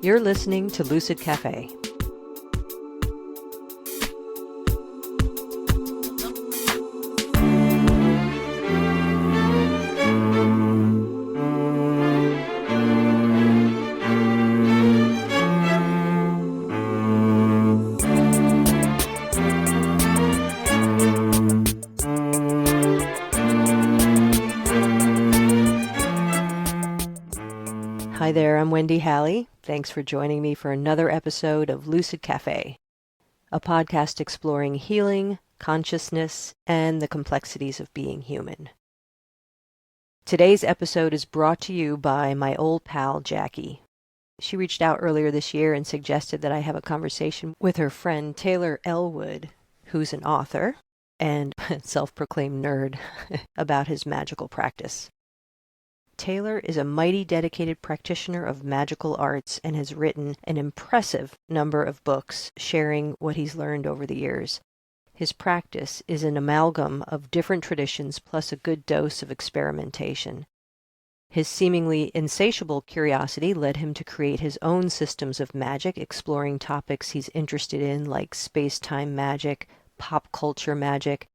You're listening to Lucid Cafe. Hi there, I'm Wendy Halley. Thanks for joining me for another episode of Lucid Cafe, a podcast exploring healing, consciousness, and the complexities of being human. Today's episode is brought to you by my old pal, Jackie. She reached out earlier this year and suggested that I have a conversation with her friend Taylor Ellwood, who's an author and self-proclaimed nerd, about his magical practice. Taylor is a mighty dedicated practitioner of magical arts and has written an impressive number of books sharing what he's learned over the years. His practice is an amalgam of different traditions plus a good dose of experimentation. His seemingly insatiable curiosity led him to create his own systems of magic, exploring topics he's interested in like space-time magic, pop culture magic.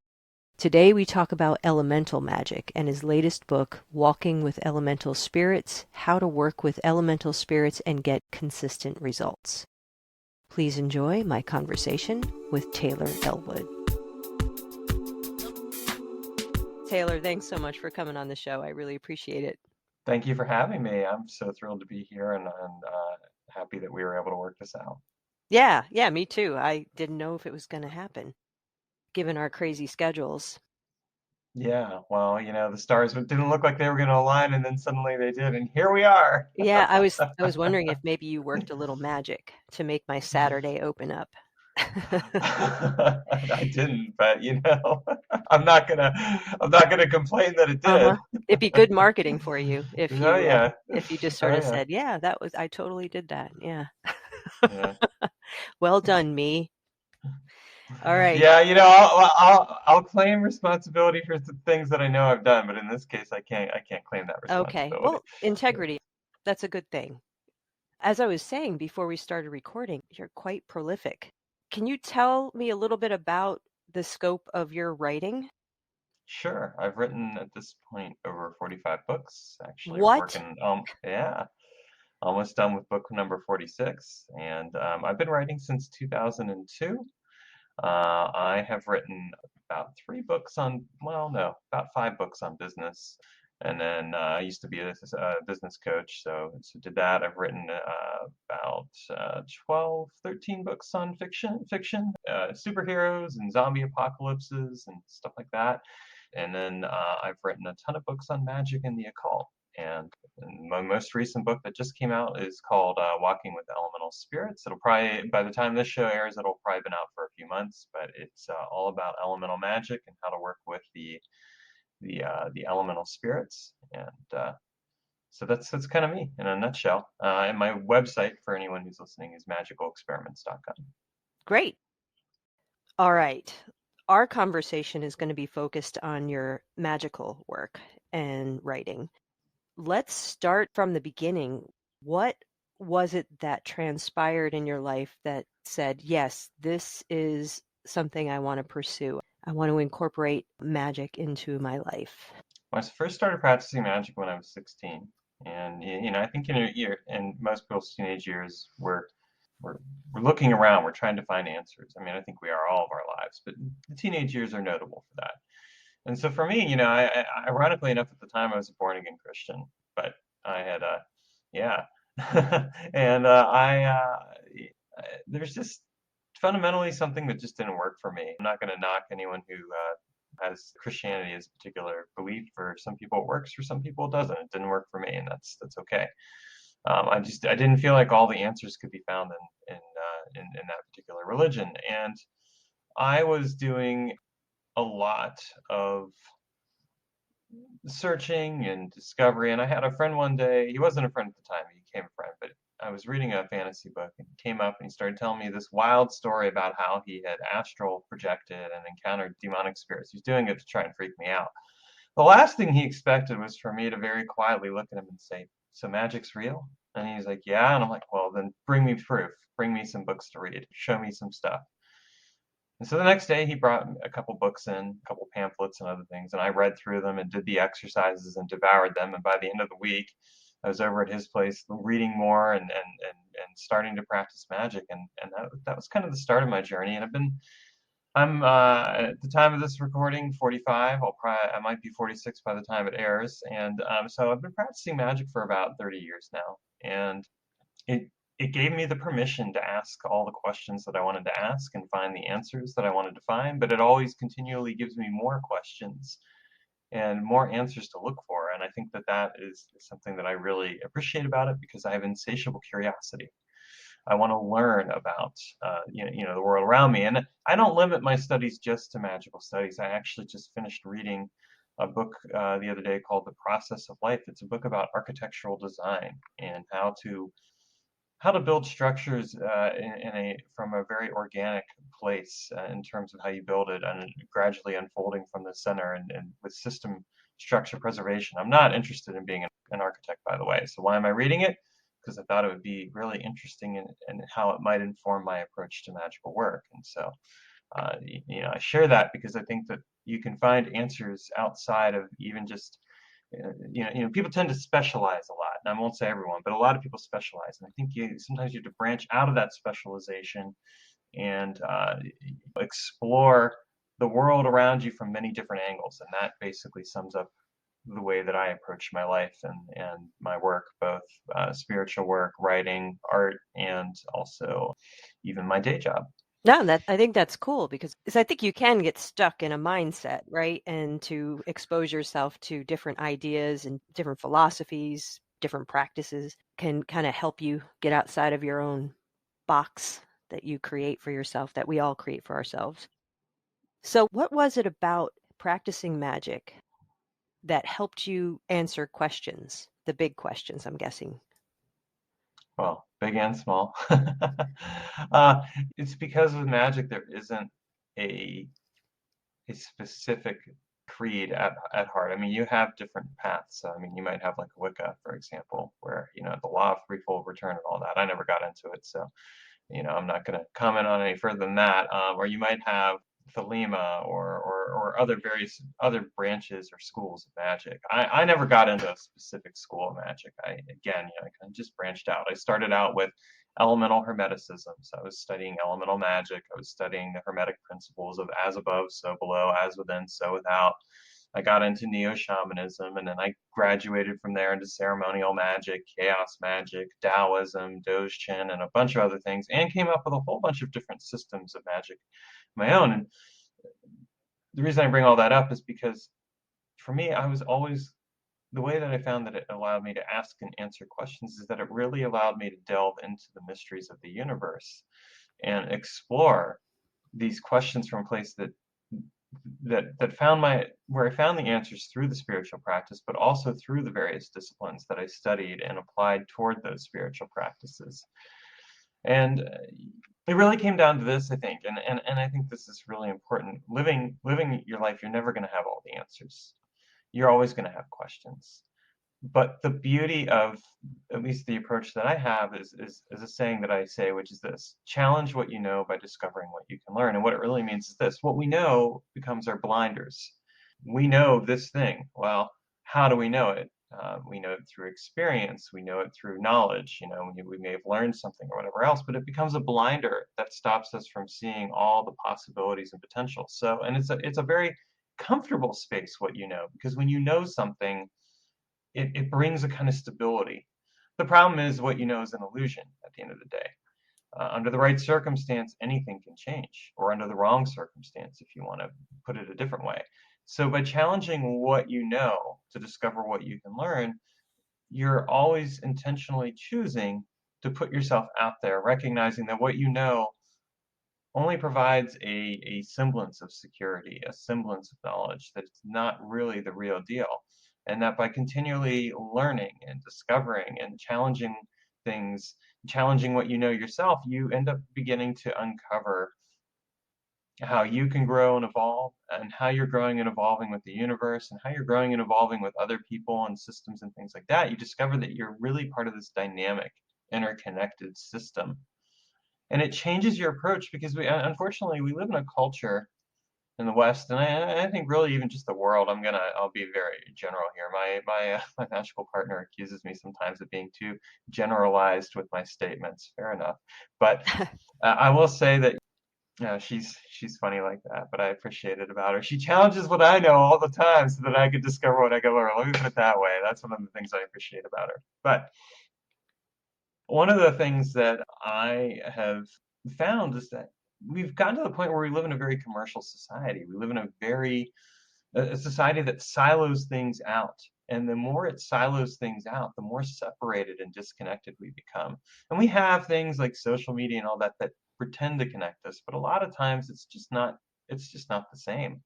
Today we talk about elemental magic and his latest book, Walking with Elemental Spirits, How to Work with Elemental Spirits and Get Consistent Results. Please enjoy my conversation with Taylor Ellwood. Taylor, thanks so much for coming on the show. I really appreciate it. Thank you for having me. I'm so thrilled to be here and happy that we were able to work this out. Yeah, me too. I didn't know if it was going to happen, given our crazy schedules. Yeah, well, the stars didn't look like they were going to align, and then suddenly they did, and here we are. Yeah, I was wondering if maybe you worked a little magic to make my Saturday open up. I didn't, but I'm not gonna complain that it did. It'd be good marketing for you Oh yeah, if you just sort oh of yeah, said, "Yeah, I totally did that." Yeah. yeah. Well done, me. All right. Yeah, I'll claim responsibility for the things that I know I've done, but in this case, I can't claim that Okay. responsibility. Well, integrity, that's a good thing. As I was saying before we started recording, you're quite prolific. Can you tell me a little bit about the scope of your writing? Sure, I've written at this point over 45 books. Actually, What? working, yeah, almost done with book number 46, and I've been writing since 2002. I have written about three books on, well, no, about five books on business. And then I used to be a business coach, so did that. I've written about 12, 13 books on fiction, superheroes and zombie apocalypses and stuff like that. And then I've written a ton of books on magic and the occult. And my most recent book that just came out is called Walking with Elemental Spirits. It'll probably, by the time this show airs, it'll probably been out for a few months, but it's all about elemental magic and how to work with the elemental spirits. And so that's kind of me in a nutshell. And my website for anyone who's listening is magicalexperiments.com. Great. All right. Our conversation is going to be focused on your magical work and writing. Let's start from the beginning. What was it that transpired in your life that said, yes, this is something I want to pursue? I want to incorporate magic into my life. I first started practicing magic when I was 16, and I think in most people's teenage years, we're looking around, we're trying to find answers. I mean, I think we are all of our lives, but the teenage years are notable for that. And so for me, ironically enough, at the time I was a born again Christian, but I had yeah, and there's just fundamentally something that just didn't work for me. I'm not going to knock anyone who has Christianity as a particular belief. For some people it works, for some people it doesn't. It didn't work for me, and that's okay. I didn't feel like all the answers could be found in that particular religion, and I was doing a lot of searching and discovery. And I had a friend one day. He wasn't a friend at the time. He became a friend, but I was reading a fantasy book, and he came up and he started telling me this wild story about how he had astral projected and encountered demonic spirits. He was doing it to try and freak me out. The last thing he expected was for me to very quietly look at him and say, "So magic's real?" And he's like, "Yeah." And I'm like, "Well, then bring me proof. Bring me some books to read. Show me some stuff." And so the next day he brought a couple books in, a couple pamphlets and other things, and I read through them and did the exercises and devoured them. And by the end of the week, I was over at his place reading more and starting to practice magic. And that was kind of the start of my journey. And I'm at the time of this recording 45. I might be 46 by the time it airs. And so I've been practicing magic for about 30 years now. And it it gave me the permission to ask all the questions that I wanted to ask and find the answers that I wanted to find, but it always continually gives me more questions and more answers to look for. And I think that that is something that I really appreciate about it because I have insatiable curiosity. I want to learn about the world around me, and I don't limit my studies just to magical studies. I actually just finished reading a book the other day called The Process of Life. It's a book about architectural design and how to build structures in a from a very organic place in terms of how you build it and gradually unfolding from the center and with system structure preservation. I'm not interested in being an architect, by the way. So why am I reading it? Because I thought it would be really interesting in how it might inform my approach to magical work. And so, I share that because I think that you can find answers outside of even just people tend to specialize a lot, and I won't say everyone, but a lot of people specialize, and I think you sometimes you have to branch out of that specialization and explore the world around you from many different angles, and that basically sums up the way that I approach my life and my work, both spiritual work, writing, art, and also even my day job. No, that I think that's cool because I think you can get stuck in a mindset, right? And to expose yourself to different ideas and different philosophies, different practices can kind of help you get outside of your own box that you create for yourself, that we all create for ourselves. So, what was it about practicing magic that helped you answer questions, the big questions, I'm guessing? Well, big and small. uh, it's because with magic there isn't a a specific creed at heart. I mean, you have different paths. So, I mean, you might have like Wicca, for example, where the law of threefold return and all that. I never got into it, so I'm not going to comment on any further than that. Or you might have Thelema or other various other branches or schools of magic. I never got into a specific school of magic. I kind of just branched out. I started out with elemental hermeticism. So I was studying elemental magic. I was studying the hermetic principles of as above, so below, as within, so without. I got into neo shamanism, and then I graduated from there into ceremonial magic, chaos magic, Taoism, Dogechen, and a bunch of other things, and came up with a whole bunch of different systems of magic of my own. And the reason I bring all that up is because for me, I was always the way that I found that it allowed me to ask and answer questions is that it really allowed me to delve into the mysteries of the universe and explore these questions from a place that found my where I found the answers through the spiritual practice, but also through the various disciplines that I studied and applied toward those spiritual practices. And it really came down to this, I think, and I think this is really important. Living your life, you're never going to have all the answers. You're always going to have questions. But the beauty of at least the approach that I have is a saying that I say, which is this: challenge what you know by discovering what you can learn. And what it really means is this: what we know becomes our blinders. We know this thing. Well, how do we know it? We know it through experience. We know it through knowledge. We may have learned something or whatever else, but it becomes a blinder that stops us from seeing all the possibilities and potential. So, and it's a very comfortable space what you know, because when you know something, it brings a kind of stability. The problem is what you know is an illusion at the end of the day. Under the right circumstance, anything can change, or under the wrong circumstance, if you want to put it a different way. So, by challenging what you know to discover what you can learn, you're always intentionally choosing to put yourself out there, recognizing that what you know only provides a semblance of security, a semblance of knowledge, that it's not really the real deal. And that by continually learning and discovering and challenging things, challenging what you know yourself, you end up beginning to uncover how you can grow and evolve, and how you're growing and evolving with the universe, and how you're growing and evolving with other people and systems and things like that, you discover that you're really part of this dynamic, interconnected system. And it changes your approach because unfortunately, we live in a culture in the West, and I think really even just the world. I'll be very general here. My magical partner accuses me sometimes of being too generalized with my statements. Fair enough, but I will say that she's funny like that, but I appreciate it about her. She challenges what I know all the time so that I could discover what I can learn. Let me put it that way. That's one of the things I appreciate about her. But one of the things that I have found is that we've gotten to the point where we live in a very commercial society. We live in a society that silos things out. And the more it silos things out, the more separated and disconnected we become. And we have things like social media and all that that pretend to connect us, but a lot of times it's just not the same.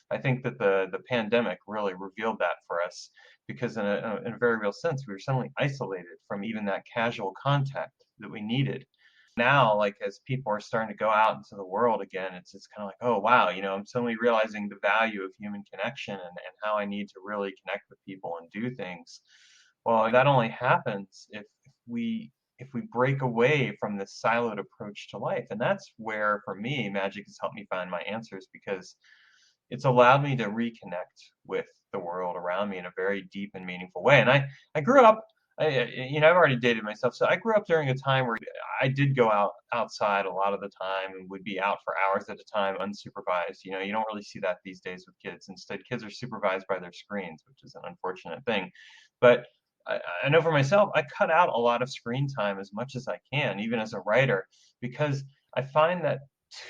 I think that the pandemic really revealed that for us because in a very real sense, we were suddenly isolated from even that casual contact that we needed. Now, like as people are starting to go out into the world again, it's kind of like, oh wow, I'm suddenly realizing the value of human connection and how I need to really connect with people and do things. Well, that only happens if we break away from this siloed approach to life. And that's where, for me, magic has helped me find my answers because it's allowed me to reconnect with the world around me in a very deep and meaningful way. And I grew up, I've already dated myself, so I grew up during a time where I did go outside a lot of the time and would be out for hours at a time unsupervised. You don't really see that these days with kids. Instead, kids are supervised by their screens, which is an unfortunate thing. But I know for myself, I cut out a lot of screen time as much as I can, even as a writer, because I find that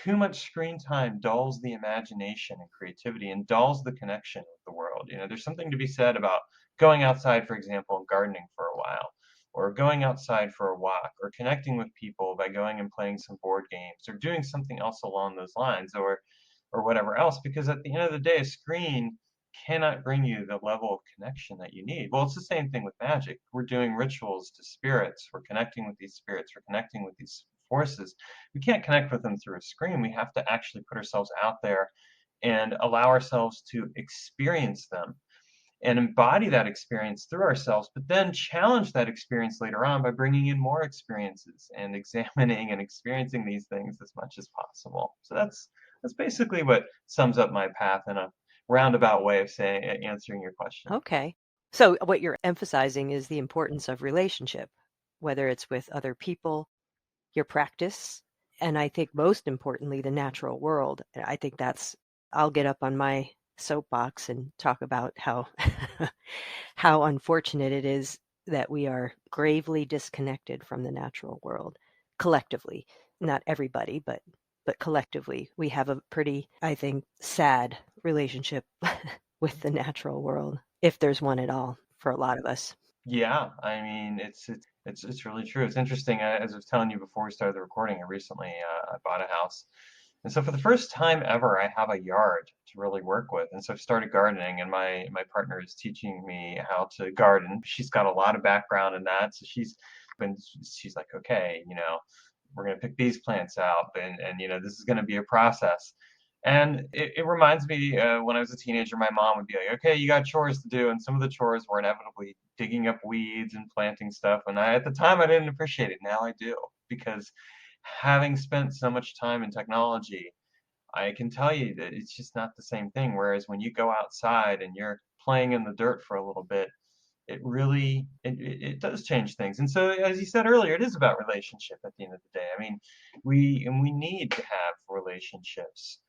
too much screen time dulls the imagination and creativity and dulls the connection with the world. There's something to be said about going outside, for example, and gardening for a while, or going outside for a walk, or connecting with people by going and playing some board games, or doing something else along those lines, or whatever else. Because at the end of the day, a screen cannot bring you the level of connection that you need. Well, it's the same thing with magic. We're doing rituals to spirits. We're connecting with these spirits. We're connecting with these forces. We can't connect with them through a screen. We have to actually put ourselves out there and allow ourselves to experience them and embody that experience through ourselves, but then challenge that experience later on by bringing in more experiences and examining and experiencing these things as much as possible. So that's basically what sums up my path in a roundabout way of saying answering your question. Okay. So what you're emphasizing is the importance of relationship, whether it's with other people, your practice, and I think most importantly, the natural world. And I think I'll get up on my soapbox and talk about how how unfortunate it is that we are gravely disconnected from the natural world collectively. Not everybody, but collectively, we have a pretty, I think, sad relationship with the natural world, if there's one at all for a lot of us. Yeah, I mean, it's really true. It's interesting. As I was telling you before we started the recording, I bought a house, and so for the first time ever, I have a yard to really work with. And so I've started gardening, and my partner is teaching me how to garden. She's got a lot of background in that, so she's like, okay, we're gonna pick these plants out, and this is gonna be a process. And it reminds me when I was a teenager, my mom would be like, okay, you got chores to do. And some of the chores were inevitably digging up weeds and planting stuff. And at the time, I didn't appreciate it. Now I do, because having spent so much time in technology, I can tell you that it's just not the same thing. Whereas when you go outside and you're playing in the dirt for a little bit, it does change things. And so, as you said earlier, it is about relationship at the end of the day. I mean, we need to have relationships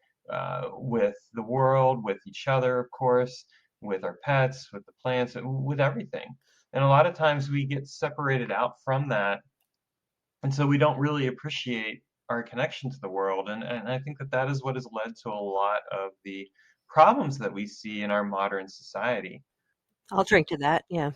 with the world, with each other, of course, with our pets, with the plants, with everything. And a lot of times we get separated out from that, and so we don't really appreciate our connection to the world. And I think that that is what has led to a lot of the problems that we see in our modern society. I'll drink to that. Yeah.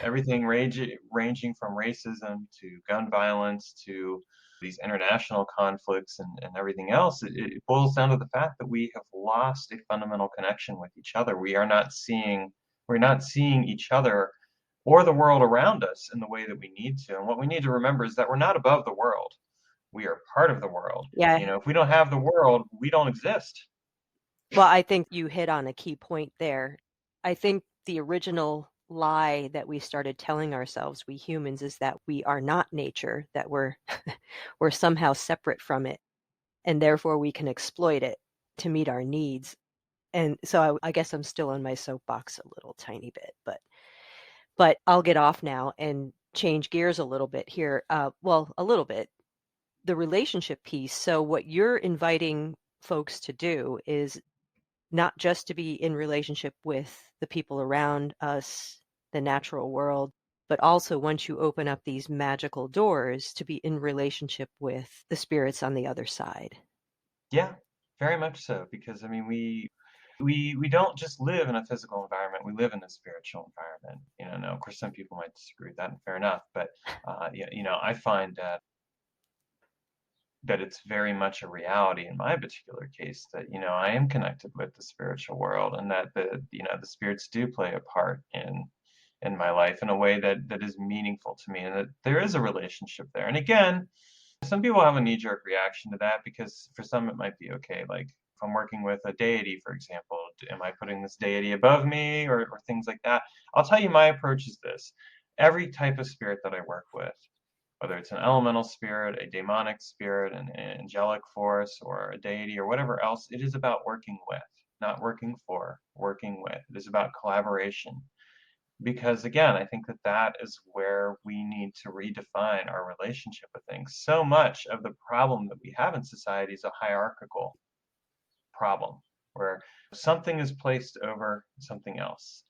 Everything ranging from racism to gun violence to these international conflicts and everything else, it boils down to the fact that we have lost a fundamental connection with each other. We're not seeing each other or the world around us in the way that we need to. And what we need to remember is that we're not above the world. We are part of the world. Yeah. You know, if we don't have the world, we don't exist. Well, I think you hit on a key point there. I think the original lie that we started telling ourselves, we humans, is that we are not nature, that we're we're somehow separate from it, and therefore we can exploit it to meet our needs. And so I guess I'm still on my soapbox a little tiny bit, but I'll get off now and change gears a little bit here. Well, a little bit. The relationship piece. So what you're inviting folks to do is not just to be in relationship with the people around us, the natural world, but also once you open up these magical doors to be in relationship with the spirits on the other side. Yeah, very much so. Because I mean, we don't just live in a physical environment. We live in a spiritual environment. You know, now, of course, some people might disagree with that, and fair enough. But yeah, you know, I find that it's very much a reality in my particular case that, you know, I am connected with the spiritual world, and that the spirits do play a part in my life in a way that is meaningful to me, and that there is a relationship there. And again, some people have a knee-jerk reaction to that because for some it might be okay. Like if I'm working with a deity, for example, am I putting this deity above me, or things like that? I'll tell you, my approach is this. Every type of spirit that I work with, whether it's an elemental spirit, a demonic spirit, an angelic force, or a deity, or whatever else, it is about working with, not working for, working with. It is about collaboration. Because again, I think that that is where we need to redefine our relationship with things. So much of the problem that we have in society is a hierarchical problem where something is placed over something else.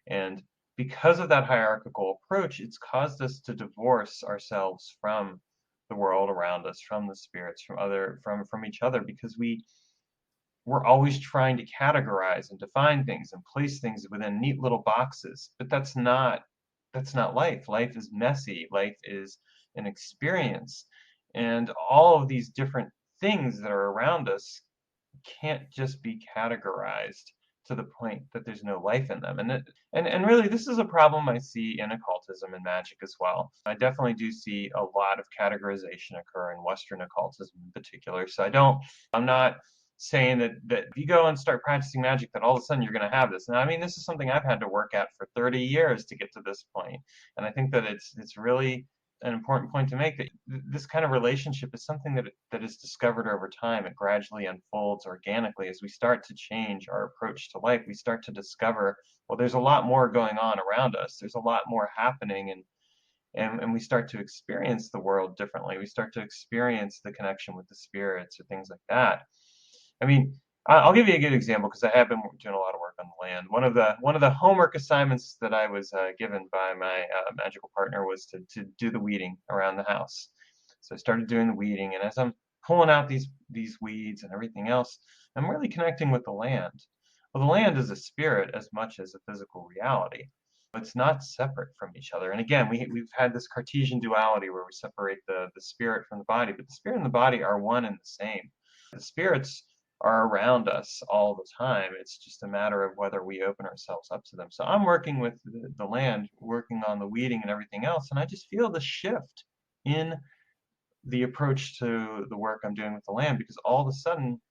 And because of that hierarchical approach, it's caused us to divorce ourselves from the world around us, from the spirits, from each other, because we're always trying to categorize and define things and place things within neat little boxes. But that's not life. Life is messy. Life is an experience. And all of these different things that are around us can't just be categorized to the point that there's no life in them. And really, this is a problem I see in occultism and magic as well. I definitely do see a lot of categorization occur in Western occultism in particular. So I'm not saying that if you go and start practicing magic that all of a sudden you're going to have this. And I mean, this is something I've had to work at for 30 years to get to this point. And I think that it's really an important point to make, that this kind of relationship is something that is discovered over time. It gradually unfolds organically as we start to change our approach to life. We start to discover, well, there's a lot more going on around us. There's a lot more happening, and we start to experience the world differently. We start to experience the connection with the spirits or things like that. I mean, I'll give you a good example because I have been doing a lot of work on the land. One of the homework assignments that I was given by my magical partner was to do the weeding around the house. So I started doing the weeding, and as I'm pulling out these weeds and everything else, I'm really connecting with the land. Well, the land is a spirit as much as a physical reality. It's not separate from each other. And again, we've had this Cartesian duality where we separate the spirit from the body, but the spirit and the body are one and the same. The spirits are around us all the time. It's just a matter of whether we open ourselves up to them. So I'm working with the land, working on the weeding and everything else, and I just feel the shift in the approach to the work I'm doing with the land, because all of a sudden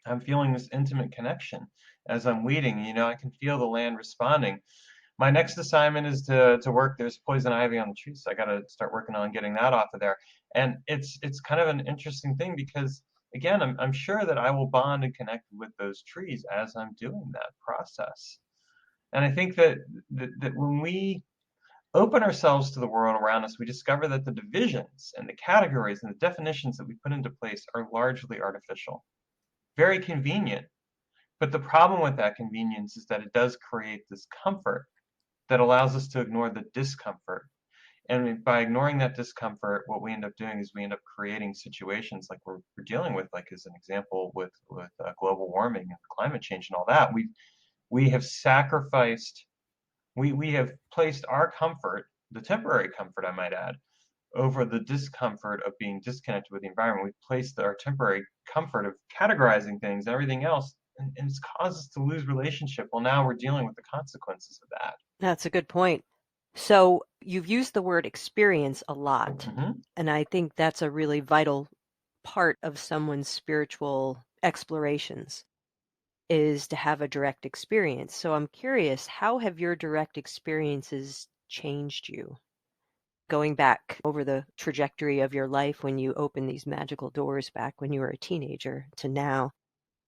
I'm feeling this intimate connection as I'm weeding. You know, I can feel the land responding. My next assignment is to work. There's poison ivy on the trees, so I got to start working on getting that off of there. And it's kind of an interesting thing because again, I'm sure that I will bond and connect with those trees as I'm doing that process. And I think that when we open ourselves to the world around us, we discover that the divisions and the categories and the definitions that we put into place are largely artificial. Very convenient, but the problem with that convenience is that it does create this comfort that allows us to ignore the discomfort. And by ignoring that discomfort, what we end up doing is we end up creating situations like we're dealing with, like as an example with global warming and climate change and all that. We have sacrificed, we have placed our comfort, the temporary comfort I might add, over the discomfort of being disconnected with the environment. We've placed our temporary comfort of categorizing things and everything else, and it's caused us to lose relationship. Well, now we're dealing with the consequences of that. That's a good point. So you've used the word experience a lot, Hmm. and I think that's a really vital part of someone's spiritual explorations is to have a direct experience. So I'm curious, how have your direct experiences changed you? Going back over the trajectory of your life when you opened these magical doors back when you were a teenager to now,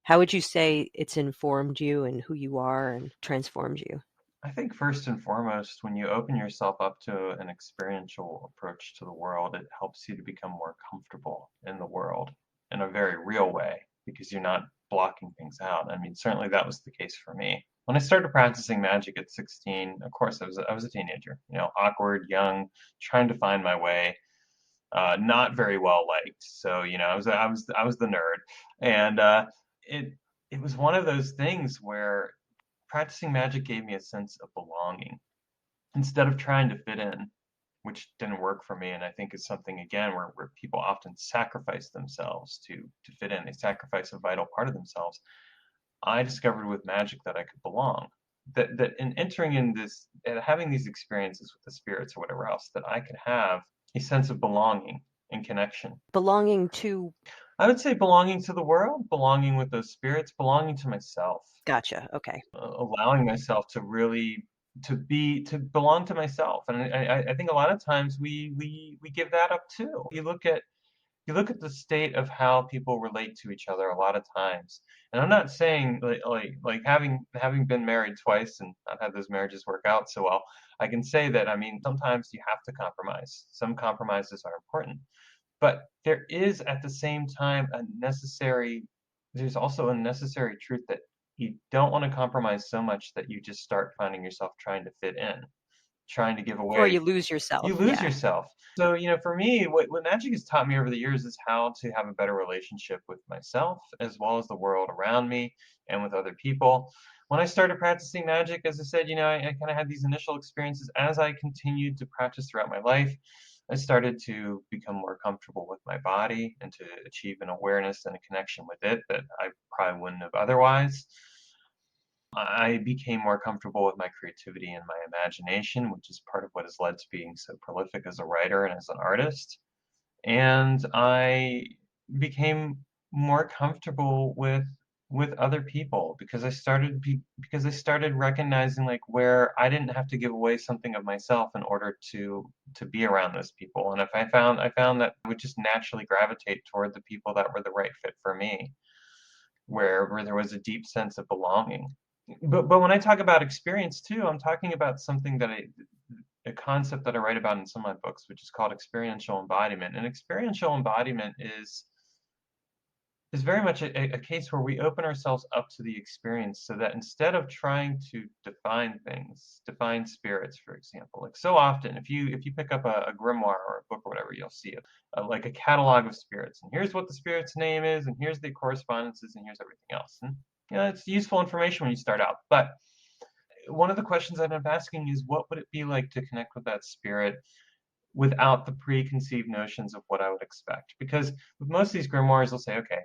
how would you say it's informed you and who you are and transformed you? I think first and foremost, when you open yourself up to an experiential approach to the world, it helps you to become more comfortable in the world in a very real way because you're not blocking things out. I mean, certainly that was the case for me. When I started practicing magic at 16, of course, I was a teenager, awkward, young, trying to find my way, not very well liked. So, I was the nerd, and it it was one of those things where practicing magic gave me a sense of belonging instead of trying to fit in, which didn't work for me. And I think is something again where people often sacrifice themselves to fit in. They sacrifice a vital part of themselves. I discovered with magic that I could belong. That in entering in this and having these experiences with the spirits or whatever else, that I could have a sense of belonging and connection. Belonging to, I would say belonging to the world, belonging with those spirits, belonging to myself. gotcha, okay. Allowing myself to really to belong to myself. And I think a lot of times we give that up too. You look at the state of how people relate to each other a lot of times. And I'm not saying like having been married twice and not had those marriages work out so well, I can say that I mean sometimes you have to compromise. Some compromises are important. But there is at the same time there's also a necessary truth that you don't want to compromise so much that you just start finding yourself trying to fit in, trying to give Or you away. lose You yourself, lose yeah. yourself. So, for me, what magic has taught me over the years is how to have a better relationship with myself as well as the world around me and with other people. When I started practicing magic, as I said, I kind of had these initial experiences. As I continued to practice throughout my life, I started to become more comfortable with my body and to achieve an awareness and a connection with it that I probably wouldn't have otherwise. I became more comfortable with my creativity and my imagination, which is part of what has led to being so prolific as a writer and as an artist. And I became more comfortable with other people because I started recognizing like where I didn't have to give away something of myself in order to be around those people. And if I found that I would just naturally gravitate toward the people that were the right fit for me, where there was a deep sense of belonging. But when I talk about experience too, I'm talking about something a concept that I write about in some of my books, which is called experiential embodiment. And experiential embodiment is very much a case where we open ourselves up to the experience so that instead of trying to define things, define spirits, for example, like so often, if you pick up a grimoire or a book or whatever, you'll see like a catalog of spirits, and here's what the spirit's name is, and here's the correspondences, and here's everything else. And it's useful information when you start out. But one of the questions I've been asking is, what would it be like to connect with that spirit without the preconceived notions of what I would expect? Because with most of these grimoires, they'll say, okay,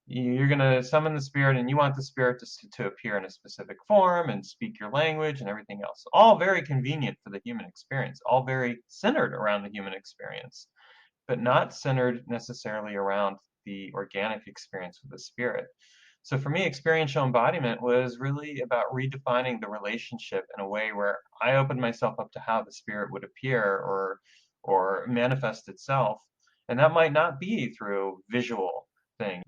you're going to summon the spirit and you want the spirit to appear in a specific form and speak your language and everything else. All very convenient for the human experience, all very centered around the human experience, but not centered necessarily around the organic experience with the spirit. So for me, experiential embodiment was really about redefining the relationship in a way where I opened myself up to how the spirit would appear or manifest itself. And that might not be through visual things.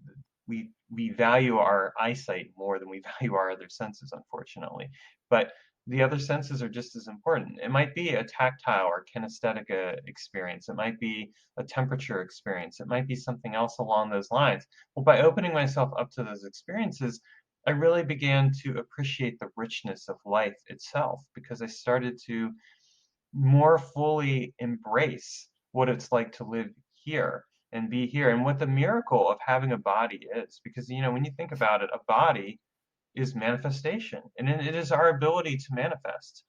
We value our eyesight more than we value our other senses, unfortunately. But the other senses are just as important. It might be a tactile or kinesthetic experience. It might be a temperature experience. It might be something else along those lines. Well, by opening myself up to those experiences, I really began to appreciate the richness of life itself because I started to more fully embrace what it's like to live here and be here and what the miracle of having a body is. Because, when you think about it, a body is manifestation and it is our ability to manifest.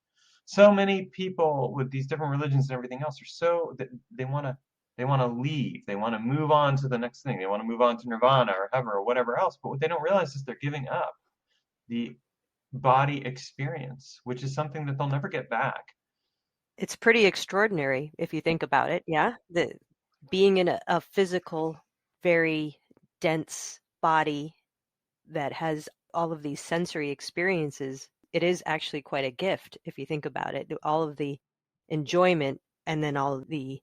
So many people with these different religions and everything else are so that they want to leave, they want to move on to the next thing, they want to move on to nirvana or heaven or whatever else, but what they don't realize is they're giving up the body experience, which is something that they'll never get back. It's pretty extraordinary if you think about it, yeah? The being in a physical very dense body that has all of these sensory experiences, it is actually quite a gift if you think about it. All of the enjoyment and then all of the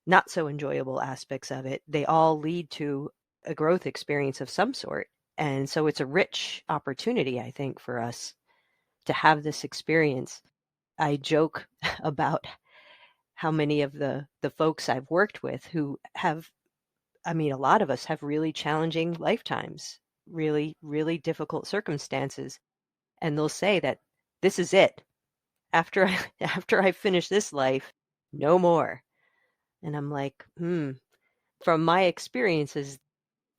not so enjoyable aspects of it, they all lead to a growth experience of some sort. And so it's a rich opportunity, I think, for us to have this experience. I joke about how many of the folks I've worked with who have, I mean, a lot of us have really challenging lifetimes, really, really difficult circumstances. And they'll say that this is it. After I, after I finish this life, no more. And I'm like, from my experiences,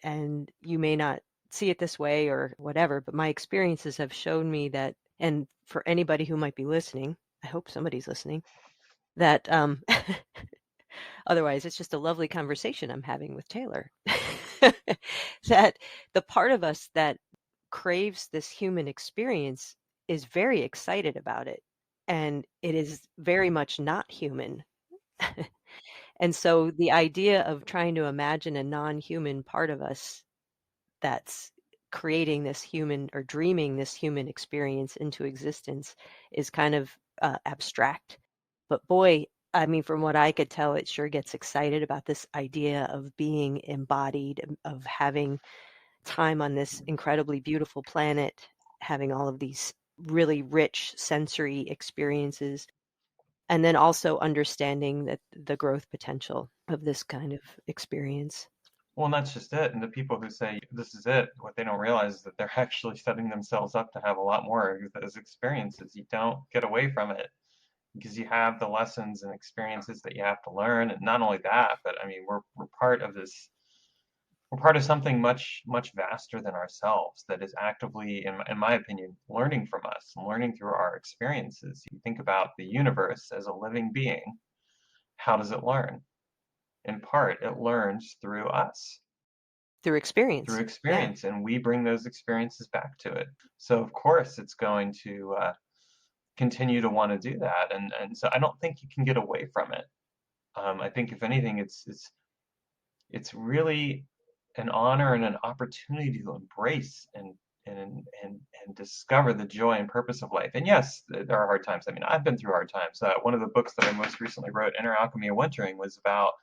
and you may not see it this way or whatever, but my experiences have shown me that, and for anybody who might be listening, I hope somebody's listening, that otherwise it's just a lovely conversation I'm having with Taylor. That the part of us that craves this human experience is very excited about it, and it is very much not human. And so the idea of trying to imagine a non-human part of us that's creating this human or dreaming this human experience into existence is kind of abstract. But boy, I mean, from what I could tell, it sure gets excited about this idea of being embodied, of having time on this incredibly beautiful planet, having all of these really rich sensory experiences, and then also understanding that the growth potential of this kind of experience. Well, and that's just it. And the people who say this is it, what they don't realize is that they're actually setting themselves up to have a lot more of those experiences. You don't get away from it because you have the lessons and experiences that you have to learn. And not only that, but I mean, we're part of this. We're part of something much, much vaster than ourselves that is actively, in my opinion, learning from us and learning through our experiences. You think about the universe as a living being. How does it learn? In part, it learns through us, Through through experience. Yeah. experience, and we bring those experiences back to it. So of course, it's going to continue to want to do that, and so I don't think you can get away from it. I think if anything, it's really an honor and an opportunity to embrace and discover the joy and purpose of life. And yes, there are hard times. I mean, I've been through hard times. One of the books that I most recently wrote, Inner Alchemy of Wintering, was about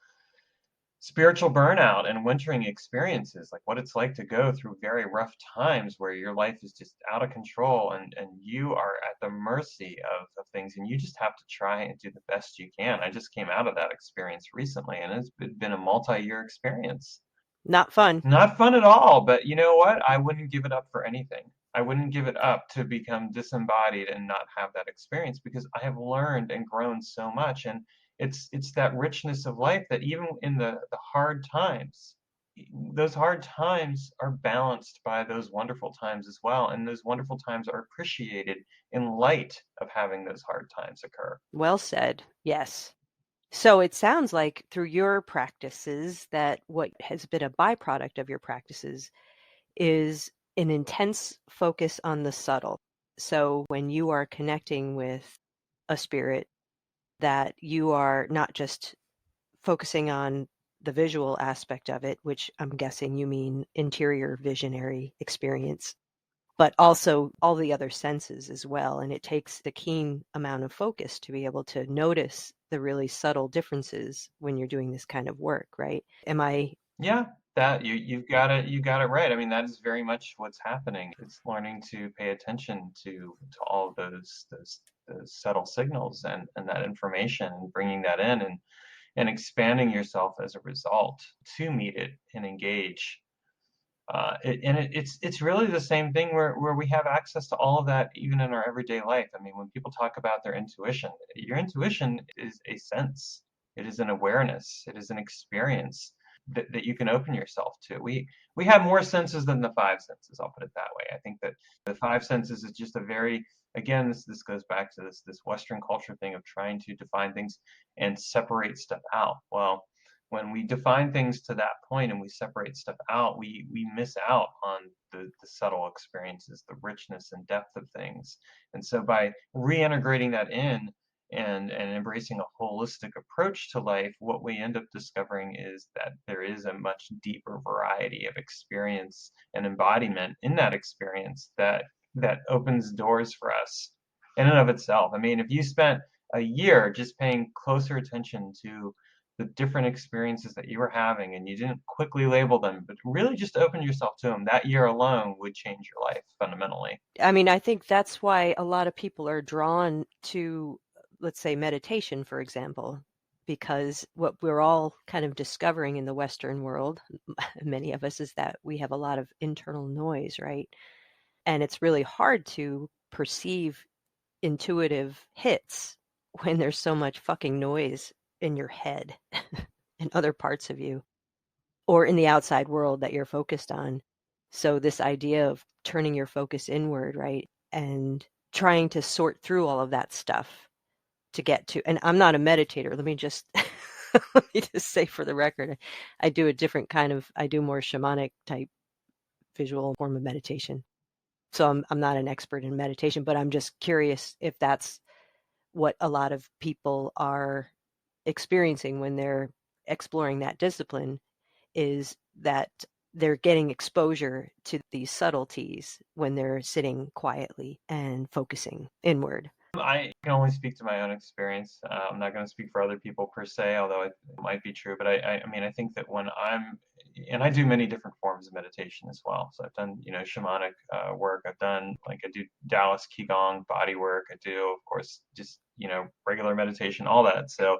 spiritual burnout and wintering experiences, like what it's like to go through very rough times where your life is just out of control and you are at the mercy of things and you just have to try and do the best you can. I just came out of that experience recently and it's been a multi-year experience. Not fun. Not fun at all, but you know what? I wouldn't give it up for anything. I wouldn't give it up to become disembodied and not have that experience because I have learned and grown so much. And it's that richness of life that even in the hard times, those hard times are balanced by those wonderful times as well. And those wonderful times are appreciated in light of having those hard times occur. Well said. Yes. So it sounds like through your practices that what has been a byproduct of your practices is an intense focus on the subtle. So when you are connecting with a spirit, that you are not just focusing on the visual aspect of it, which I'm guessing you mean interior visionary experience, but also all the other senses as well. And it takes the keen amount of focus to be able to notice the really subtle differences when you're doing this kind of work, right? Am I Yeah, that you got it right. I mean, that is very much what's happening. It's learning to pay attention to all of those subtle signals and that information and bringing that in and expanding yourself as a result to meet it and engage. It's really the same thing where we have access to all of that even in our everyday life. I mean, when people talk about their intuition, your intuition is a sense, it is an awareness, it is an experience that you can open yourself to. We have more senses than the five senses, I'll put it that way. I think that the five senses is just a very, again, this goes back to this Western culture thing of trying to define things and separate stuff out. Well, when we define things to that point and we separate stuff out, we miss out on the subtle experiences, the richness and depth of things. And so by reintegrating that in and embracing a holistic approach to life, what we end up discovering is that there is a much deeper variety of experience and embodiment in that experience that opens doors for us in and of itself. I mean, if you spent a year just paying closer attention to the different experiences that you were having and you didn't quickly label them, but really just opened yourself to them, that year alone would change your life fundamentally. I mean, I think that's why a lot of people are drawn to, let's say, meditation, for example, because what we're all kind of discovering in the Western world, many of us, is that we have a lot of internal noise, right? And it's really hard to perceive intuitive hits when there's so much fucking noise in your head and other parts of you or in the outside world that you're focused on. So this idea of turning your focus inward, right? And trying to sort through all of that stuff to get to, and I'm not a meditator. Let me just let me just say for the record, I do a different kind of, I do more shamanic type visual form of meditation. So I'm not an expert in meditation, but I'm just curious if that's what a lot of people are experiencing when they're exploring that discipline, is that they're getting exposure to these subtleties when they're sitting quietly and focusing inward. I can only speak to my own experience. I'm not going to speak for other people per se, although it might be true. But I mean, I think that when and I do many different forms of meditation as well. So I've done, shamanic work. I've done, like, I do Taoist Qigong body work. I do, of course, just, regular meditation, all that. So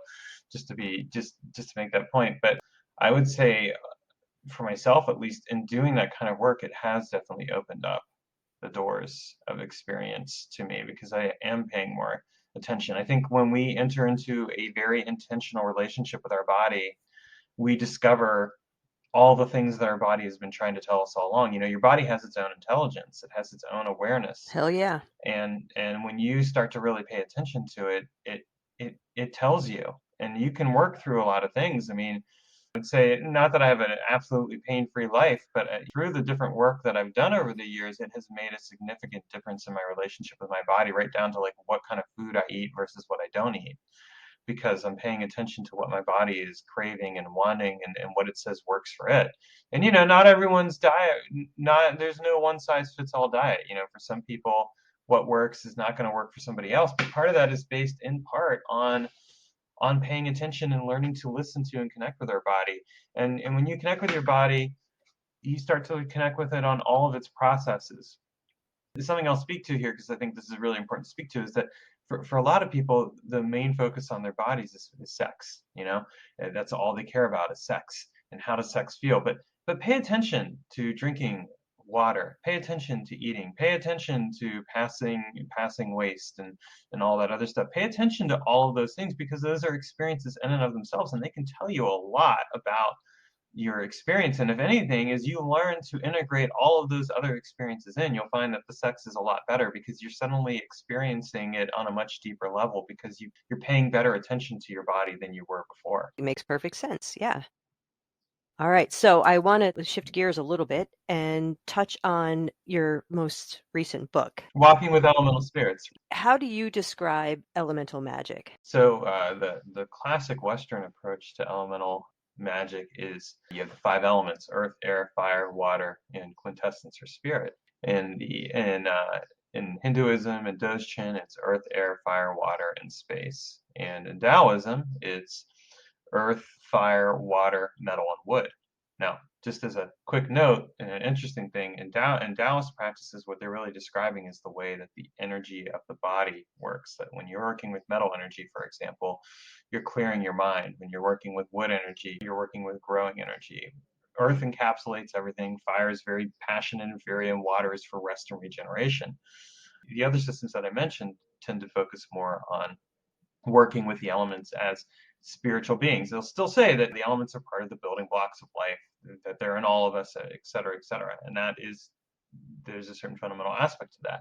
just to make that point. But I would say, for myself, at least, in doing that kind of work, it has definitely opened up the doors of experience to me because I am paying more attention. I think when we enter into a very intentional relationship with our body, we discover all the things that our body has been trying to tell us all along. Your body has its own intelligence, it has its own awareness. Hell yeah. And when you start to really pay attention to it, it tells you, and you can work through a lot of things. I mean, would say, not that I have an absolutely pain-free life, but through the different work that I've done over the years, it has made a significant difference in my relationship with my body, right down to like what kind of food I eat versus what I don't eat, because I'm paying attention to what my body is craving and wanting, and what it says works for it. And not everyone's diet, not there's no one size fits all diet. For some people, what works is not going to work for somebody else. But part of that is based in part on paying attention and learning to listen to and connect with our body. And when you connect with your body, you start to connect with it on all of its processes. Something I'll speak to here, because I think this is really important to speak to, is that for a lot of people, the main focus on their bodies is sex. That's all they care about is sex and how does sex feel. But pay attention to drinking water, pay attention to eating, pay attention to passing waste and all that other stuff. Pay attention to all of those things, because those are experiences in and of themselves, and they can tell you a lot about your experience. And if anything, as you learn to integrate all of those other experiences in, you'll find that the sex is a lot better, because you're suddenly experiencing it on a much deeper level, because you're paying better attention to your body than you were before. It makes perfect sense. Yeah. All right. So I want to shift gears a little bit and touch on your most recent book. Walking with Elemental Spirits. How do you describe elemental magic? So the classic Western approach to elemental magic is you have the five elements: earth, air, fire, water, and quintessence or spirit. In Hinduism and Dzogchen, it's earth, air, fire, water, and space. And in Taoism, it's earth, fire, water, metal, and wood. Now, just as a quick note, and an interesting thing, in Taoist practices, what they're really describing is the way that the energy of the body works. That when you're working with metal energy, for example, you're clearing your mind. When you're working with wood energy, you're working with growing energy. Earth encapsulates everything. Fire is very passionate and fury, and water is for rest and regeneration. The other systems that I mentioned tend to focus more on working with the elements as spiritual beings. They'll still say that the elements are part of the building blocks of life, that they're in all of us, et cetera, et cetera. And there's a certain fundamental aspect to that.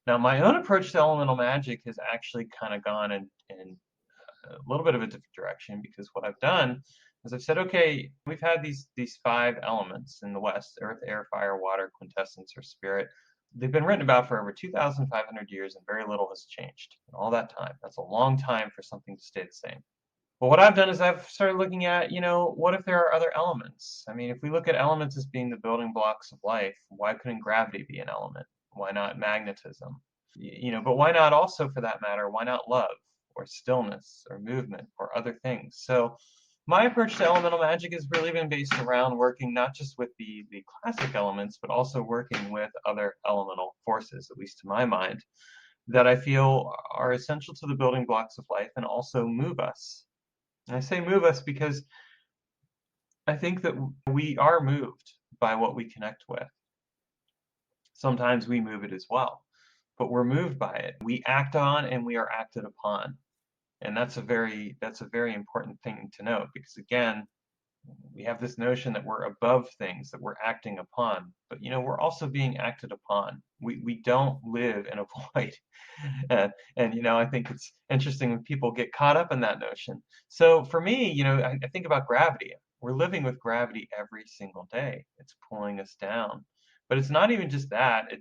Now, my own approach to elemental magic has actually kind of gone in a little bit of a different direction, because what I've done is I've said, okay, we've had these five elements in the West: earth, air, fire, water, quintessence or spirit. They've been written about for over 2,500 years, and very little has changed in all that time. That's a long time for something to stay the same. But what I've done is I've started looking at, what if there are other elements? I mean, if we look at elements as being the building blocks of life, why couldn't gravity be an element? Why not magnetism? But why not also, for that matter, why not love or stillness or movement or other things? So my approach to elemental magic has really been based around working not just with the classic elements, but also working with other elemental forces, at least to my mind, that I feel are essential to the building blocks of life and also move us. And I say move us because I think that we are moved by what we connect with. Sometimes we move it as well, but we're moved by it. We act on and we are acted upon. And that's a very important thing to note because again, we have this notion that we're above things, that we're acting upon, but we're also being acted upon. We don't live in a void. And I think it's interesting when people get caught up in that notion. So for me, I think about gravity. We're living with gravity every single day. It's pulling us down. But it's not even just that.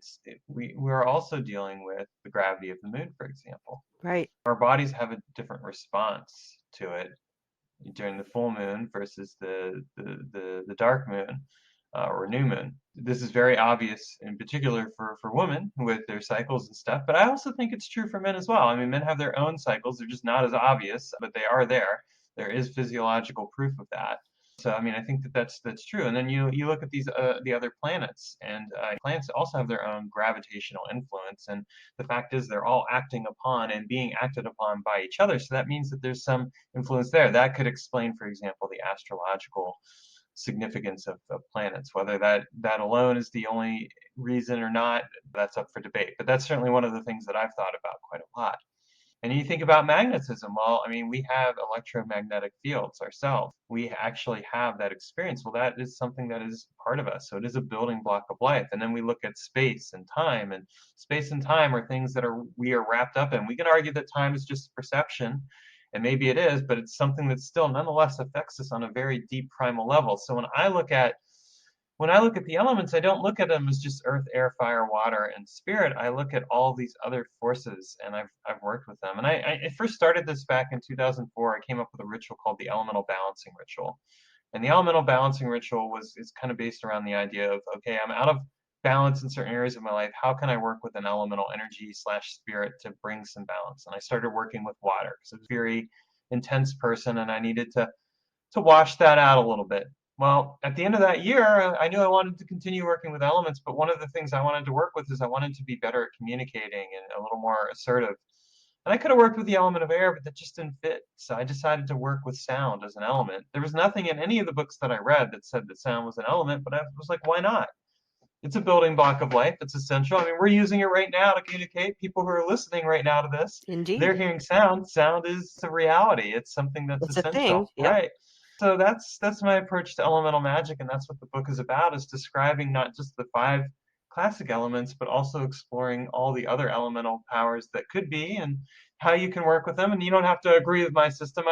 We're also dealing with the gravity of the moon, for example. Right. Our bodies have a different response to it during the full moon versus the dark moon or new moon. This is very obvious in particular for women with their cycles and stuff, but I also think it's true for men as well. I mean, men have their own cycles. They're just not as obvious, but they are there. There is physiological proof of that. So I mean, I think that that's true. And then you look at the other planets, and planets also have their own gravitational influence. And the fact is, they're all acting upon and being acted upon by each other. So that means that there's some influence there. That could explain, for example, the astrological significance of planets. Whether that alone is the only reason or not, that's up for debate. But that's certainly one of the things that I've thought about quite a lot. And you think about magnetism. Well, I mean, we have electromagnetic fields ourselves. We actually have that experience. Well, that is something that is part of us. So it is a building block of life. And then we look at space and space and time are things that we are wrapped up in. We can argue that time is just perception, and maybe it is, but it's something that still nonetheless affects us on a very deep primal level. So when I look at the elements, I don't look at them as just earth, air, fire, water, and spirit. I look at all these other forces, and I've worked with them. And I first started this back in 2004. I came up with a ritual called the Elemental Balancing Ritual. And the Elemental Balancing Ritual is kind of based around the idea of, okay, I'm out of balance in certain areas of my life. How can I work with an elemental energy slash spirit to bring some balance? And I started working with water because I was a very intense person, and I needed to wash that out a little bit. Well, at the end of that year, I knew I wanted to continue working with elements, but one of the things I wanted to work with is I wanted to be better at communicating and a little more assertive. And I could have worked with the element of air, but that just didn't fit. So I decided to work with sound as an element. There was nothing in any of the books that I read that said that sound was an element, but I was like, why not? It's a building block of life. It's essential. I mean, we're using it right now to communicate. People who are listening right now to this, they're Indeed. hearing sound. Sound is a reality. It's something that's It's a thing. essential, Yep. right? So that's my approach to elemental magic, and that's what the book is about: is describing not just the five classic elements, but also exploring all the other elemental powers that could be, and how you can work with them. And you don't have to agree with my system.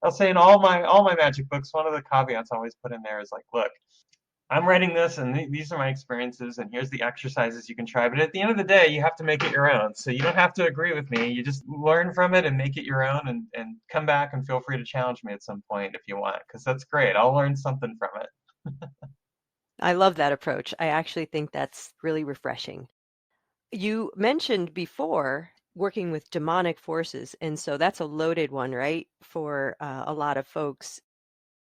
I'll say in all my magic books, one of the caveats I always put in there is like, look, I'm writing this, and these are my experiences, and here's the exercises you can try. But at the end of the day, you have to make it your own. So you don't have to agree with me. You just learn from it and make it your own, and come back and feel free to challenge me at some point if you want, because that's great. I'll learn something from it. I love that approach. I actually think that's really refreshing. You mentioned before working with demonic forces, and so that's a loaded one, right? For a lot of folks.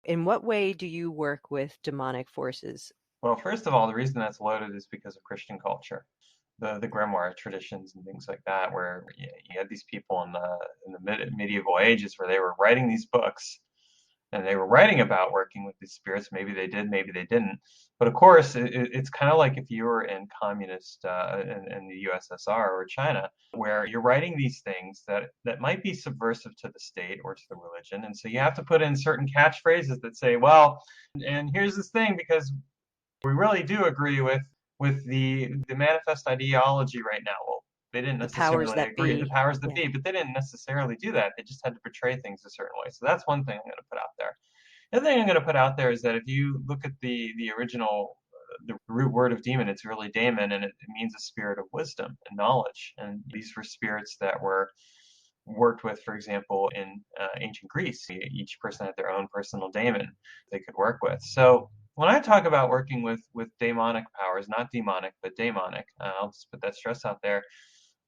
In what way do you work with demonic forces? Well, first of all, the reason that's loaded is because of Christian culture, the grimoire traditions and things like that, where you had these people in the medieval ages where they were writing these books, and they were writing about working with these spirits. Maybe they did, maybe they didn't. But of course, it's kind of like if you were in communist in the USSR or China, where you're writing these things that might be subversive to the state or to the religion, and so you have to put in certain catchphrases that say, well, and here's this thing because we really do agree with the manifest ideology right now. Well, they didn't The powers necessarily that agree, the be. powers that Yeah. be, but they didn't necessarily do that. They just had to portray things a certain way. So that's one thing I'm going to put out there. The other thing I'm going to put out there is that if you look at the original the root word of demon, it's really daemon, and it means a spirit of wisdom and knowledge. And these were spirits that were worked with, for example, in ancient Greece. Each person had their own personal daemon they could work with. So when I talk about working with daemonic powers, not demonic, but daemonic, I'll just put that stress out there.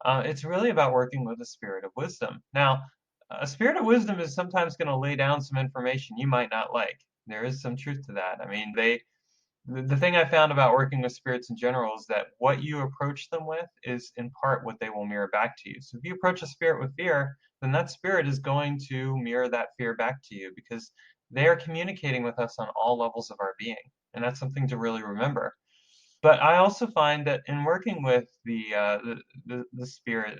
It's really about working with a spirit of wisdom. Now, a spirit of wisdom is sometimes going to lay down some information you might not like. There is some truth to that. I mean, the thing I found about working with spirits in general is that what you approach them with is in part what they will mirror back to you. So if you approach a spirit with fear, then that spirit is going to mirror that fear back to you because they are communicating with us on all levels of our being. And that's something to really remember. But I also find that in working with the spirit,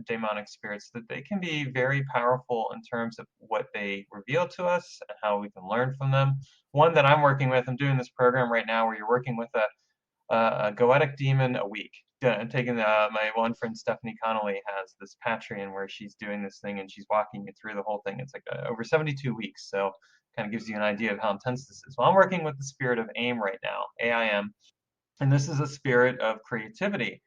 demonic spirits, that they can be very powerful in terms of what they reveal to us and how we can learn from them. One that I'm working with, I'm doing this program right now where you're working with a goetic demon a week. I'm taking my one friend Stephanie Connolly has this Patreon where she's doing this thing and she's walking you through the whole thing. It's like over 72 weeks, so kind of gives you an idea of how intense this is. Well, I'm working with the spirit of AIM right now, AIM, and this is a spirit of creativity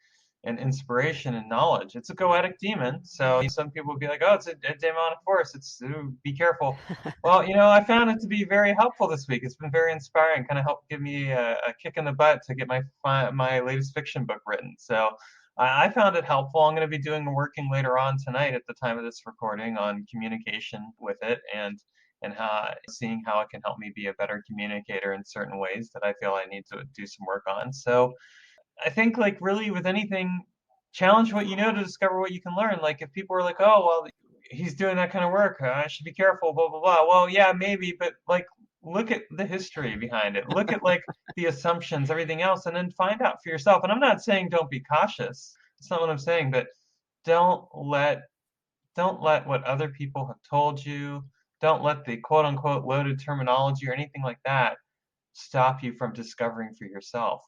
and inspiration and knowledge. It's a goetic demon. So some people will be like, oh, it's a demonic force. It's ooh, be careful. Well, I found it to be very helpful this week. It's been very inspiring, kind of helped give me a kick in the butt to get my latest fiction book written. So I found it helpful. I'm going to be doing working later on tonight at the time of this recording on communication with it and how seeing how it can help me be a better communicator in certain ways that I feel I need to do some work on. So I think like really with anything, challenge what you know to discover what you can learn. Like if people are like, oh well, he's doing that kind of work, I should be careful, blah blah blah. Well, yeah, maybe, but like look at the history behind it. Look at like the assumptions, everything else, and then find out for yourself. And I'm not saying don't be cautious. That's not what I'm saying, but don't let don't let what other people have told you, don't let the quote unquote loaded terminology or anything like that stop you from discovering for yourself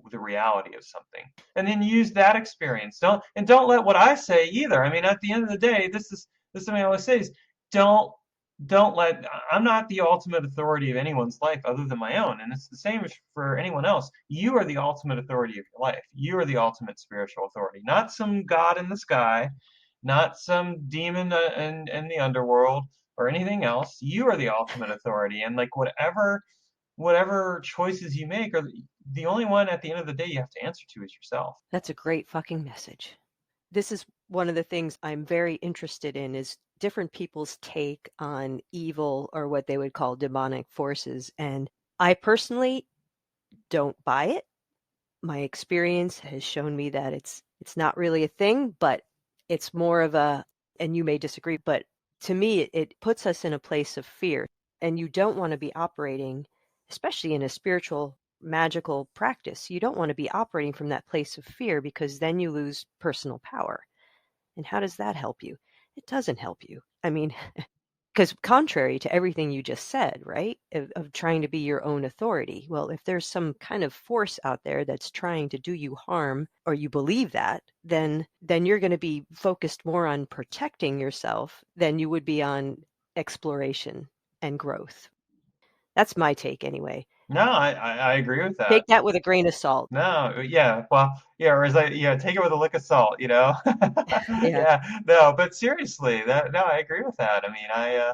the reality of something. And then use that experience. Don't let what I say either. I mean, at the end of the day, this is something I always say is don't don't let I'm not the ultimate authority of anyone's life other than my own. And it's the same as for anyone else. You are the ultimate authority of your life. You are the ultimate spiritual authority, not some god in the sky, not some demon in the underworld or anything else. You are the ultimate authority. And like whatever choices you make are the only one at the end of the day you have to answer to is yourself. That's a great fucking message. This is one of the things I'm very interested in is different people's take on evil or what they would call demonic forces. And I personally don't buy it. My experience has shown me that it's not really a thing, but it's more of a, and you may disagree, but to me, it puts us in a place of fear. And you don't want to be operating, especially in a spiritual, magical practice, you don't want to be operating from that place of fear because then you lose personal power. And how does that help you? It doesn't help you. I mean, because contrary to everything you just said, right, of trying to be your own authority, well, if there's some kind of force out there that's trying to do you harm, or you believe that, then you're going to be focused more on protecting yourself than you would be on exploration and growth. That's my take anyway. No, I agree with that. Take that with a grain of salt. No, yeah, well, yeah, or as take it with a lick of salt, Yeah. Yeah, no, but seriously, no, I agree with that. I mean,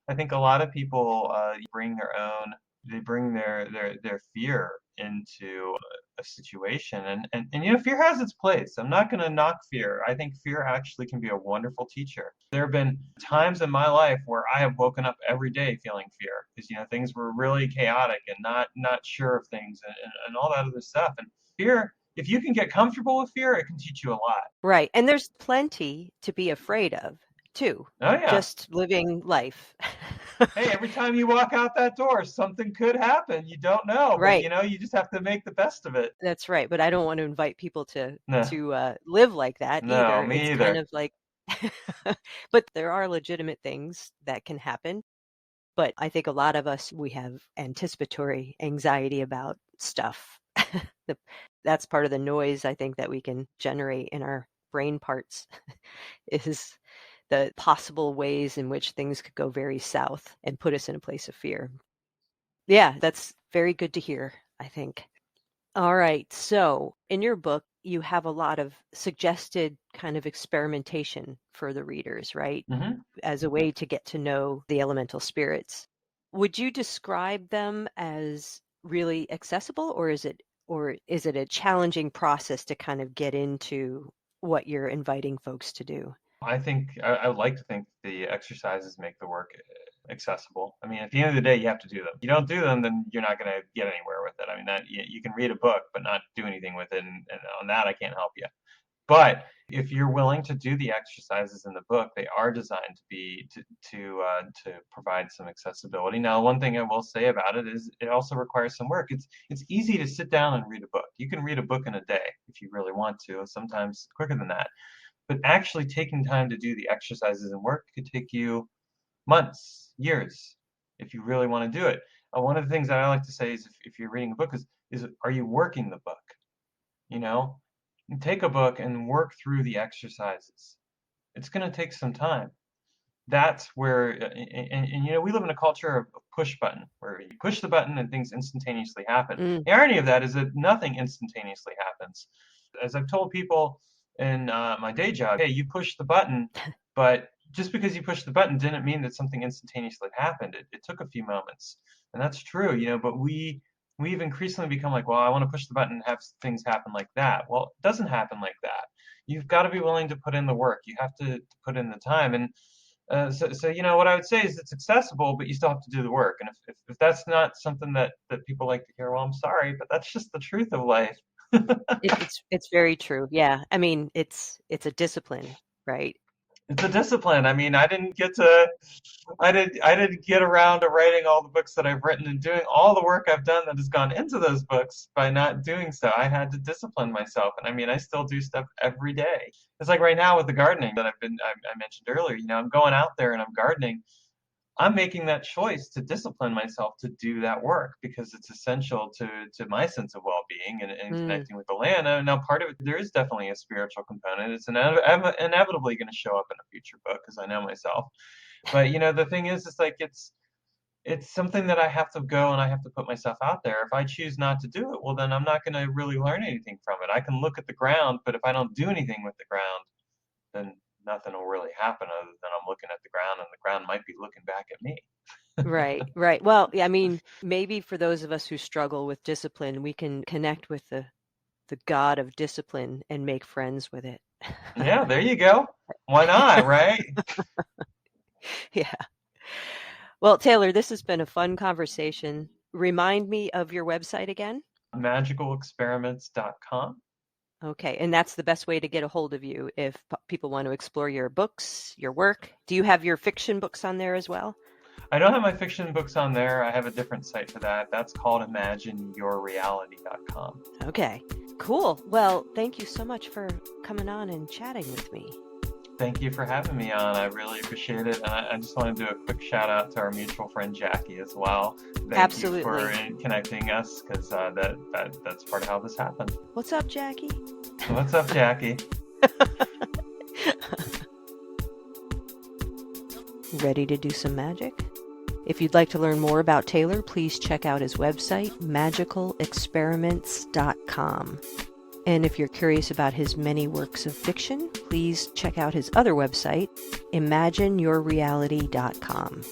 I think a lot of people bring their own, they bring their fear into a situation, and fear has its place. I'm not going to knock fear. I think fear actually can be a wonderful teacher. There have been times in my life where I have woken up every day feeling fear because things were really chaotic and not sure of things and all that other stuff. And fear, if you can get comfortable with fear, it can teach you a lot. Right. And there's plenty to be afraid of, too. Oh yeah. Just living life. Hey, every time you walk out that door, something could happen. You don't know, but Right. you just have to make the best of it. That's right. But I don't want to invite people to No, live like that no, either. It's me kind either. of like, but there are legitimate things that can happen. But I think a lot of us, we have anticipatory anxiety about stuff. That's part of the noise I think that we can generate in our brain parts is the possible ways in which things could go very south and put us in a place of fear. Yeah, that's very good to hear, I think. All right. So in your book, you have a lot of suggested kind of experimentation for the readers, right? Hmm. As a way to get to know the elemental spirits. Would you describe them as really accessible, or is it a challenging process to kind of get into what you're inviting folks to do? I think I would like to think the exercises make the work accessible. I mean, at the end of the day, you have to do them. You don't do them, then you're not going to get anywhere with it. I mean, that you can read a book but not do anything with it, and on that I can't help you. But if you're willing to do the exercises in the book, they are designed to be to provide some accessibility. Now, one thing I will say about it is it also requires some work. It's easy to sit down and read a book. You can read a book in a day if you really want to, sometimes quicker than that. But actually taking time to do the exercises and work could take you months, years, if you really want to do it. One of the things that I like to say is if you're reading a book is are you working the book? You know, take a book and work through the exercises. It's going to take some time. That's where, we live in a culture of push button, where you push the button and things instantaneously happen. Mm. The irony of that is that nothing instantaneously happens. As I've told people in my day job, hey, you push the button, but just because you pushed the button didn't mean that something instantaneously happened. It took a few moments, and that's true, but we've increasingly become like, well, I want to push the button and have things happen like that. Well, it doesn't happen like that. You've got to be willing to put in the work. You have to put in the time, and so what I would say is it's accessible, but you still have to do the work. And if that's not something that people like to hear, well, I'm sorry, but that's just the truth of life. It's very true. Yeah. I mean, it's a discipline, right? It's a discipline. I mean, I didn't get around to writing all the books that I've written and doing all the work I've done that has gone into those books by not doing so. I had to discipline myself, and I mean, I still do stuff every day. It's like right now with the gardening that I mentioned earlier. I'm going out there and I'm gardening. I'm making that choice to discipline myself to do that work because it's essential to my sense of well-being and Mm, connecting with the land. Now, part of it, there is definitely a spiritual component. It's inevitably going to show up in a future book because I know myself. But the thing is, it's like it's something that I have to go and I have to put myself out there. If I choose not to do it, well, then I'm not going to really learn anything from it. I can look at the ground, but if I don't do anything with the ground, then nothing will really happen other than I'm looking at the ground and the ground might be looking back at me. right, right. Well, yeah, I mean, maybe for those of us who struggle with discipline, we can connect with the God of discipline and make friends with it. Yeah, there you go. Why not, right? Yeah. Well, Taylor, this has been a fun conversation. Remind me of your website again. Magicalexperiments.com. Okay, and that's the best way to get a hold of you if people want to explore your books, your work. Do you have your fiction books on there as well? I don't have my fiction books on there. I have a different site for that. That's called imagineyourreality.com. Okay, cool. Well, thank you so much for coming on and chatting with me. Thank you for having me on. I really appreciate it. And I just want to do a quick shout out to our mutual friend Jackie as well. Thank you for Absolutely. connecting us because that's part of how this happened. What's up, Jackie? What's up, Jackie? Ready to do some magic? If you'd like to learn more about Taylor, please check out his website, magicalexperiments.com. And if you're curious about his many works of fiction, please check out his other website, imagineyourreality.com.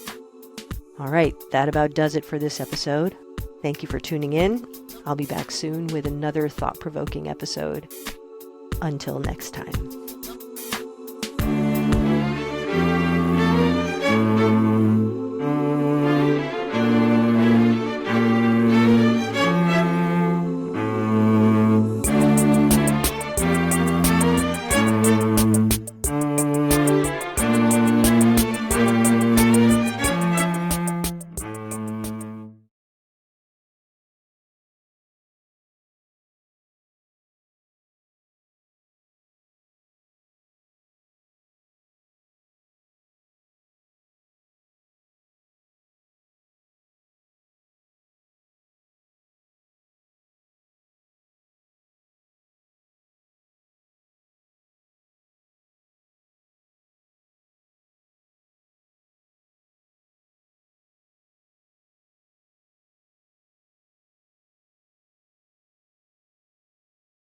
All right, that about does it for this episode. Thank you for tuning in. I'll be back soon with another thought-provoking episode. Until next time.